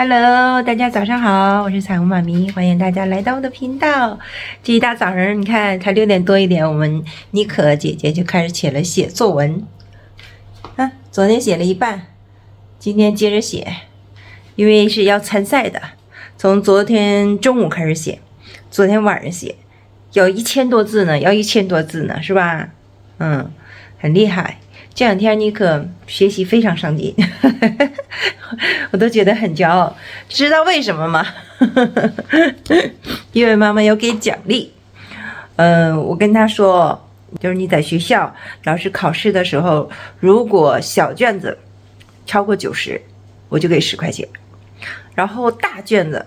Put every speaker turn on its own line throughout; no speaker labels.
Hello， 大家早上好，我是彩虹妈咪，欢迎大家来到我的频道。这一大早上，你看才6点多一点，我们妮可姐姐就开始起来写作文。啊，昨天写了一半，今天接着写，因为是要参赛的，从昨天中午开始写，昨天晚上写，有1000多字呢，要1000多字呢，是吧？很厉害。这2天妮可学习非常上进，我都觉得很骄傲。知道为什么吗？因为妈妈要给奖励。我跟她说，就是你在学校老师考试的时候，如果小卷子超过90，我就给10块钱；然后大卷子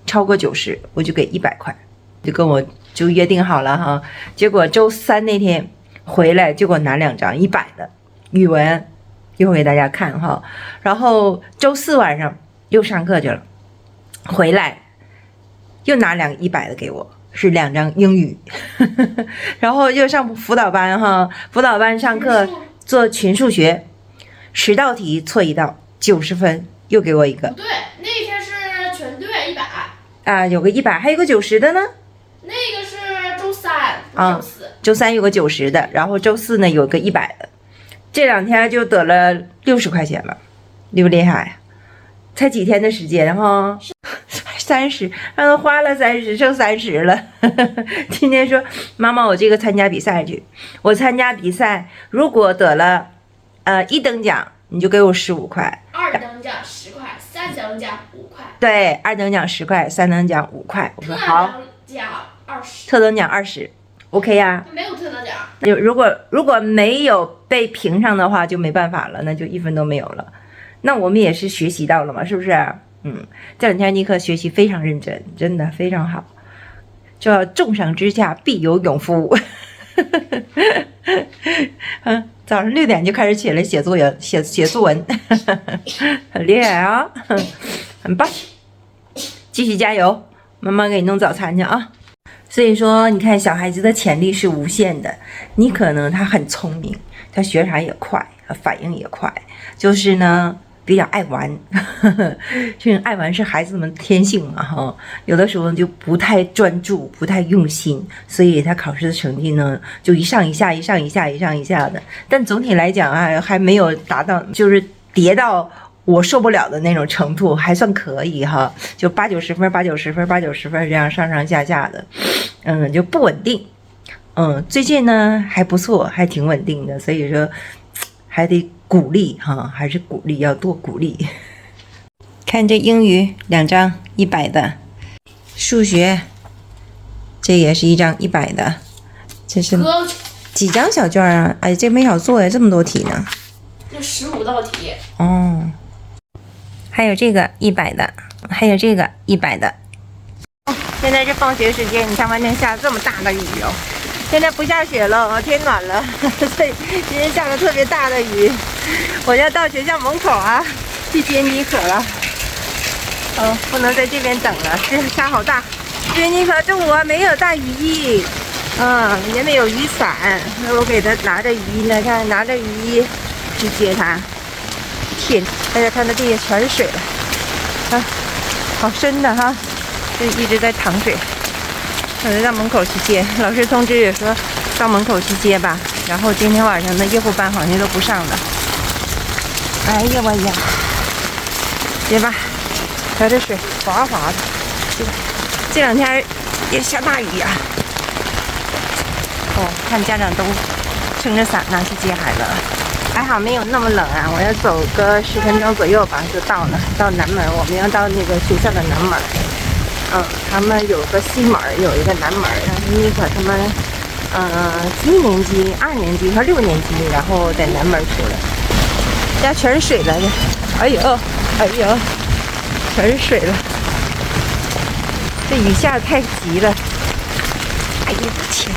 超过90，我就给100块。就跟我就约定好了哈。结果周3那天回来就给我拿2张100的。语文一会儿给大家看哈，然后周4晚上又上课去了，回来又拿2个100的给我，是2张英语，然后又上辅导班哈，辅导班上课做群数学，10道题错1道，90分，又给我一个。
不对，那天是全对100
啊，有个100，还有个90的呢。
那个是周3，不是
周3有个90的，然后周4呢有个100的。这2天就得了60块钱了，厉不厉害？才几天的时间哈，30，让他花了30，剩30了。今天说妈妈，我这个参加比赛去，我参加比赛，如果得了1等奖，你就给我15块
；2等奖10块；3等奖5块。
对，2等奖10块，3等奖5块。我说好。
特等奖20。
特等奖20。OK 呀，
没有特等奖。
如果没有被评上的话，就没办法了，那就1分都没有了。那我们也是学习到了嘛，是不是？这2天妮可学习非常认真，真的非常好。叫重赏之下必有勇夫。早上6点就开始起来写作文，写作文，很厉害啊，很棒，继续加油！妈妈给你弄早餐去啊。所以说，你看小孩子的潜力是无限的。妮可呢，他很聪明，他学啥也快，反应也快，就是呢比较爱玩。这种爱玩是孩子们天性嘛哈，有的时候就不太专注，不太用心，所以他考试的成绩呢就一上一下的。但总体来讲啊，还没有达到，就是跌到我受不了的那种程度，还算可以哈，就80-90分，80-90分，80-90分这样上下的，就不稳定。最近呢还不错，还挺稳定的，所以说还得鼓励哈，还是鼓励，要多鼓励。看这英语2张100的，数学这也是1张100的，这是几张小卷啊？哎，这没少做呀，这么多题呢。
这15道题。
还有这个100的，还有这个100的。现在是放学时间，你看外面下这么大的雨哦。现在不下雪了，天暖了，所以今天下了特别大的雨。我要到学校门口啊，去接妮可了。不能在这边等了，这下好大。因为妮可中午没有带雨衣，也没有雨伞，我给他拿着雨衣呢，看拿着雨衣去接他。天，大家看到地下全是水了，好深的哈，就一直在淌水。我就到门口去接，老师通知也说到门口去接吧。然后今天晚上的夜护班好像都不上了。哎呀我呀，接吧，瞧这水哗哗的，这2天也下大雨呀。看家长都撑着伞呢去接孩子了。还好没有那么冷啊，我要走个10分钟左右吧就到了，到南门，我们要到那个学校的南门。他们有个西门，有一个南门，然后妮可他们1年级、2年级和6年级，然后在南门出来，家全是水了，哎呦，全是水了，这雨下得太急了，哎呀我天，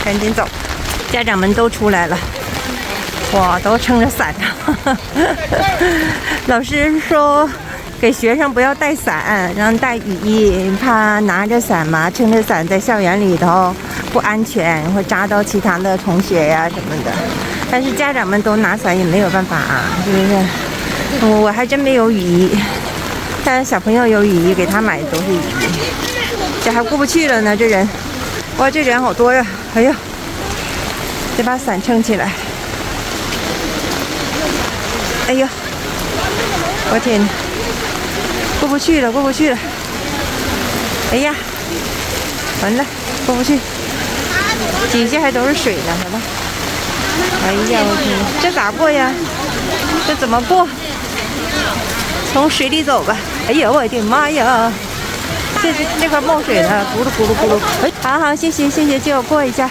赶紧走。家长们都出来了，哇，都撑着伞。老师说给学生不要带伞，让带雨衣，怕拿着伞嘛，撑着伞在校园里头不安全，会扎到其他的同学呀什么的。但是家长们都拿伞也没有办法啊，是不是？我还真没有雨衣，看小朋友有雨衣，给他买的都是雨衣。这还过不去了呢，这人，哇，这人好多呀！哎呀，得把伞撑起来。哎呀，我天哪，过不去了，过不去了！哎呀，完了，过不去，底下还都是水呢，好吧？哎呀，我天，这咋过呀？这怎么过？从水里走吧。哎呀，我的妈呀！这块冒水呢，咕噜咕噜咕噜。哎，好好，谢谢谢谢，借我过一下。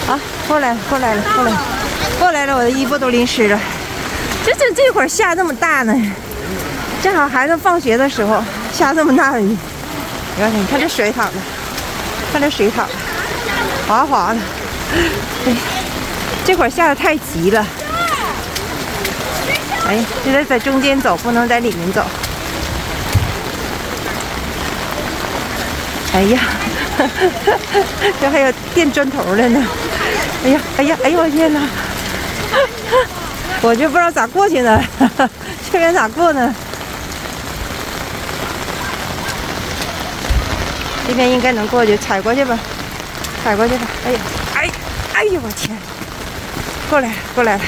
啊，过来了过来了过来了过来了，我的衣服都淋湿了。这会儿下这么大呢，正好孩子放学的时候下这么大的雨。你看这水淌的，看这水淌的，滑滑的。哎，这会儿下的太急了。哎呀，就得在中间走，不能在里面走。哎呀，这还有垫砖头的呢。哎呀，哎呀，哎呦我天哪！我就不知道咋过去呢，这边咋过呢？这边应该能过去，踩过去吧，踩过去吧。哎呀，哎呦我天！过来过来了。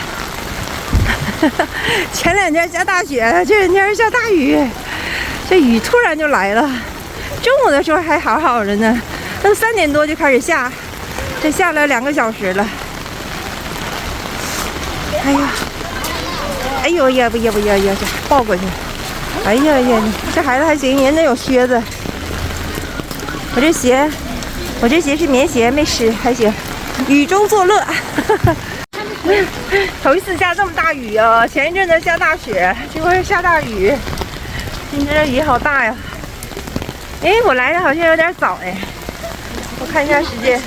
前两天下大雪，这两天下大雨，这雨突然就来了。中午的时候还好好的呢，到3点多就开始下，这下了2个小时了。哎呀，哎呦呀不呀不呀呀，这抱过去。哎呀呀，这孩子还行，人家有靴子。我这鞋是棉鞋，没湿，还行。雨中作乐。头一次下这么大雨啊！前一阵子下大雪，这回下大雨。今天这雨好大呀！哎，我来的好像有点早哎，我看一下时间。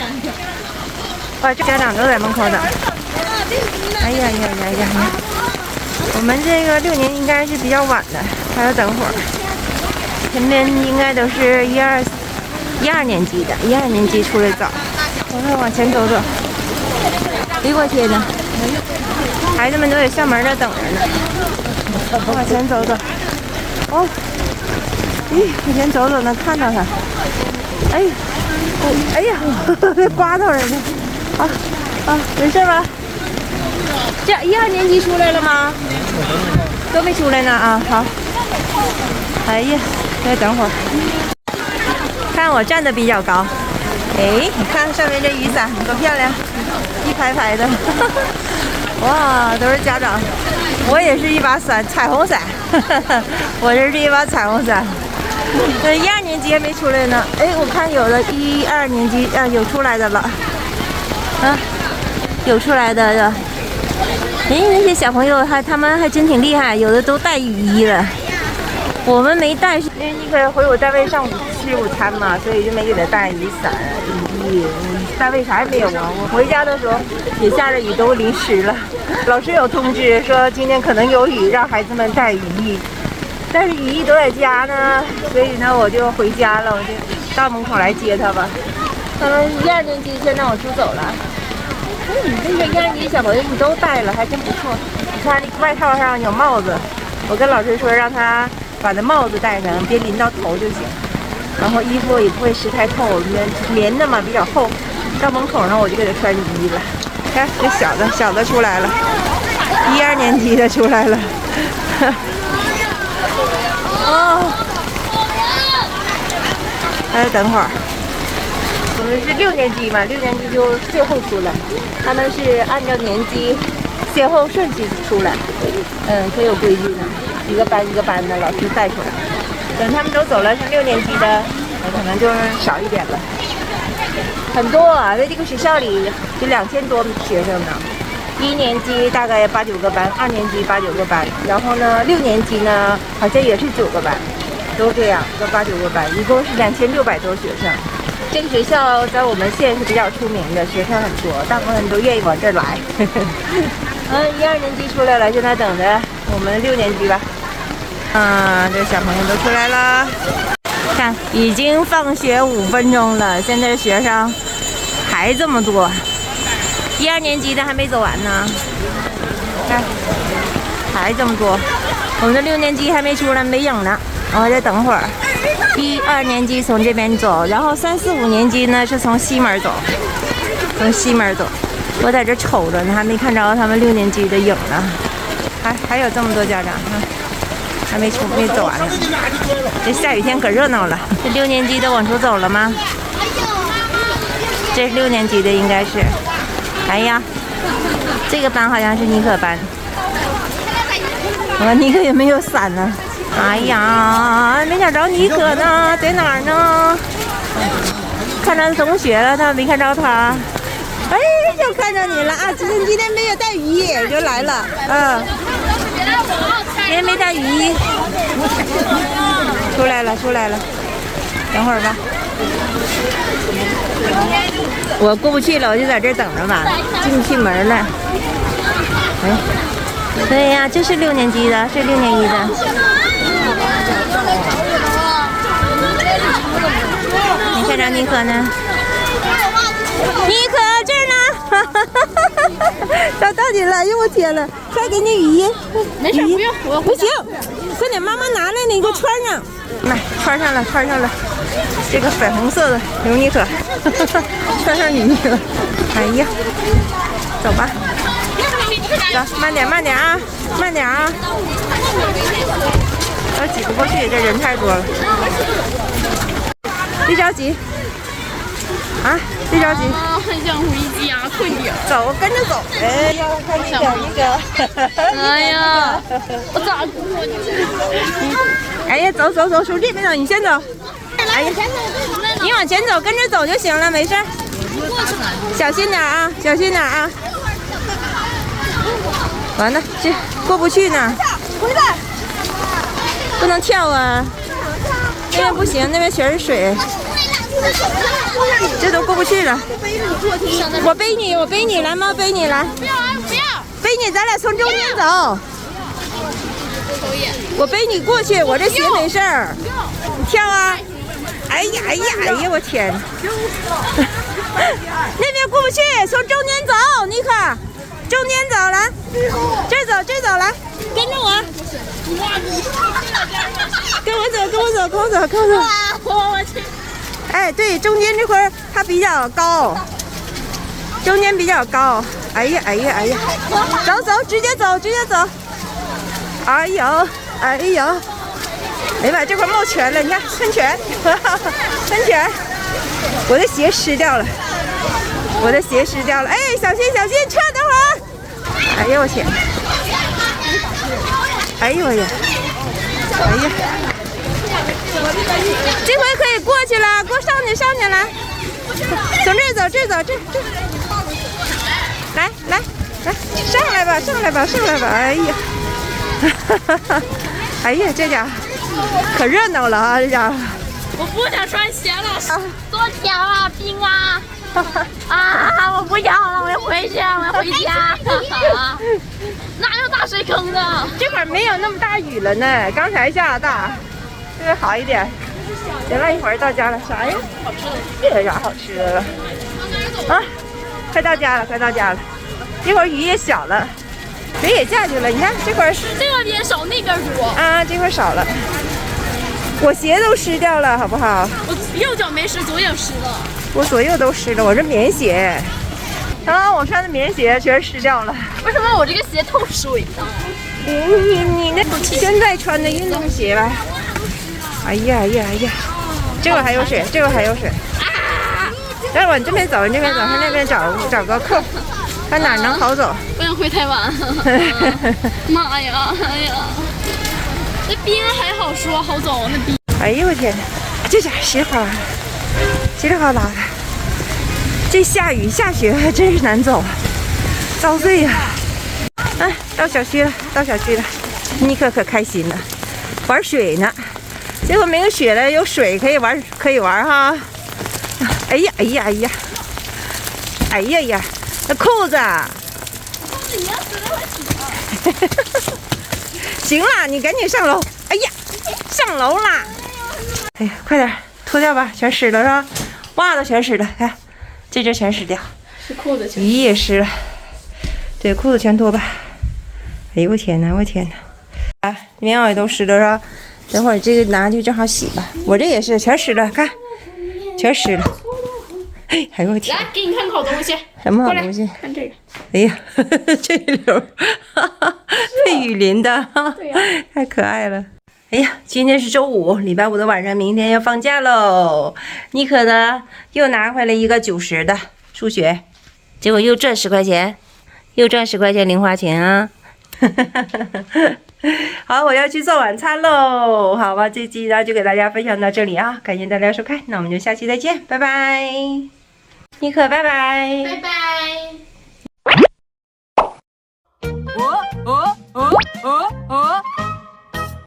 哇，这家长都在门口等。哎呀呀呀呀呀！我们这个6年应该是比较晚的，还要等会儿。前边应该都是12年级的，12年级出来早。我看往前走走。哎呦我天哪！孩子们都在校门那等着呢。往前走走。哦，咦，往前走走能看到他。哎，哎呀，刮到人了。没事吧？这12年级出来了吗？都没出来呢啊，好。哎呀，再等会儿。看我站的比较高。哎，你看上面这雨伞多漂亮，一排排的。哇，都是家长。我也是一把伞，彩虹伞。我这是一把彩虹伞。12年级还没出来呢。哎，我看有的12年级啊，有出来的了。啊，有出来的。哎，那些小朋友他们还真挺厉害，有的都带雨衣了。我们没带，因为那个回我单位上午吃午餐嘛，所以就没给他带雨伞、雨衣。单位啥也没有啊。我回家的时候也下着雨，都淋湿了。老师有通知说今天可能有雨，让孩子们带雨衣。但是雨衣都在家呢，所以呢我就回家了，我就到门口来接他吧。他们12年级先让我出走了。你这个12年级小朋友你都带了，还真不错。你看那外套上有帽子，我跟老师说让他把那帽子戴上，别淋到头就行。然后衣服也不会湿太透，棉的嘛比较厚。到门口呢我就给他穿雨衣了。看这小的出来了，12年级的出来了。哦，还要等会儿。我们是6年级嘛，6年级就最后出来，他们是按照年级先后顺序出来，可有规矩呢，一个班一个班的老师带出来。等他们都走了，是6年级的，可能就是少一点了。很多啊，在这个学校里有2000多学生呢。1年级大概8、9个班，2年级8、9个班，然后呢6年级呢好像也是9个班，都这样，都8、9个班，一共是2600多学生。这个学校在我们县是比较出名的，学生很多，大部分人都愿意往这儿来。12年级出来了，现在等着我们6年级吧。这小朋友都出来了，看已经放学5分钟了，现在学生还这么多。12年级的还没走完呢，看还这么多。我们的6年级还没出来，没影呢，我还得等会儿。1、2年级从这边走，然后3、4、5年级呢是从西门走，从西门走。我在这瞅着呢，还没看着他们6年级的影呢。还有这么多家长啊，还没走完呢。这下雨天可热闹了。这6年级的往出走了吗？这是6年级的，应该是。哎呀，这个班好像是妮可班。我妮可也没有伞呢。哎呀，没找着妮可呢，在哪儿呢？看着同学了，他没看着他。哎，又看着你了啊！今天没有带雨衣就来了，今天没带雨衣，出来了，等会儿吧。我过不去了，我就在这等着吧，进不去门了。哎，对呀，这是6年级的，是6年级的。你看着妮可呢？妮可这儿呢，找到你了！哎呦我天了，快给你雨衣，
没事，不用，我
不行，快点，妈妈拿来，你给我穿上。来，穿上了，这个粉红色的刘妮可，穿上你妮可。哎呀，走吧，走，慢点啊，我挤不过去，这人太多了。别着急。啊，别着急。
很想回家，快点。
走，跟着走。哎呀，看那个。
哎呀，我咋过去？
哎呀，走，从这边走，你先走。哎呀，你往前走，跟着走就行了，没事。小心点啊，完了，这过不去呢。回来。不能跳啊。那边不行，那边全是水。这都过不去了，我背你，来吗？背你来，
不要，
背你，咱俩从中间走。我背你过去，我这鞋没事儿。你跳啊！哎呀，我天！那边过不去，从中间走，妮可，中间走来，这儿走来，跟着我。跟我走。我去。哎，对，中间这块儿它比较高，中间比较高。哎呀，走，直接走。哎呀，哎呀，这块冒泉了，你看喷泉，喷泉，我的鞋湿掉了，哎，小心，撤，等会儿。哎呦我天，哎呦我呀，这回可以过去了，给我上去来，从这儿走，来，上来吧，哎呀，哎呀，这家伙可热闹了啊，这家伙。
我不想穿鞋了，多甜啊，冰啊！啊，我不要了，我要回家。哪有大水坑的？
这会儿没有那么大雨了呢，刚才下的大，这个好一点。行了，一会儿到家了，啥呀？好吃的，这有啥好吃的了？啊，快到家了，一会儿雨也小了，水也下去了。你看这会儿
这边少，那边多
啊，这会儿少了。我鞋都湿掉了，好不好？
我右脚没湿，左脚湿了。
我左右都湿了，我这棉鞋。啊，我穿的棉鞋全湿掉了。
为什么我这个鞋透水呢？
你那现在穿的运动鞋吧？哎呀，这个还有水，来，往这边走，往那边找个空，看哪能好走。
不想回台湾。妈呀，哎呀，那冰还好说好走，那冰。
哎呦我天，这家稀里哗啦的。这下雨下雪还真是难走，遭罪呀！哎，到小区了，妮可可开心了，玩水呢。结果没有雪了，有水可以玩哈。哎呀，那裤子。
你要死了我起。
行了，你赶紧上楼。哎呀，上楼啦！哎呀，快点脱掉吧，全湿了是吧？袜子全湿了，看。这全湿掉，
是裤子全，
雨也湿了，对，裤子全脱吧。哎呦我天哪，我天哪！啊，棉袄也都湿了是吧？等会儿这个拿去正好洗吧。我这也是全湿了，看，全湿了。哎呦我天！
来，给你看个好东西。
什么好东西？
看这个。
哎呀，这溜被雨淋的，
对呀，
太可爱了。哎呀，今天是周五，礼拜五的晚上，明天要放假喽。妮可呢，又拿回来一个90的数学，结果又挣10块钱，又赚10块钱零花钱啊。好，我要去做晚餐喽。好吧，这期呢就给大家分享到这里啊，感谢大家收看，那我们就下期再见，拜拜。妮可，拜拜。
拜拜。
哦哦哦哦哦。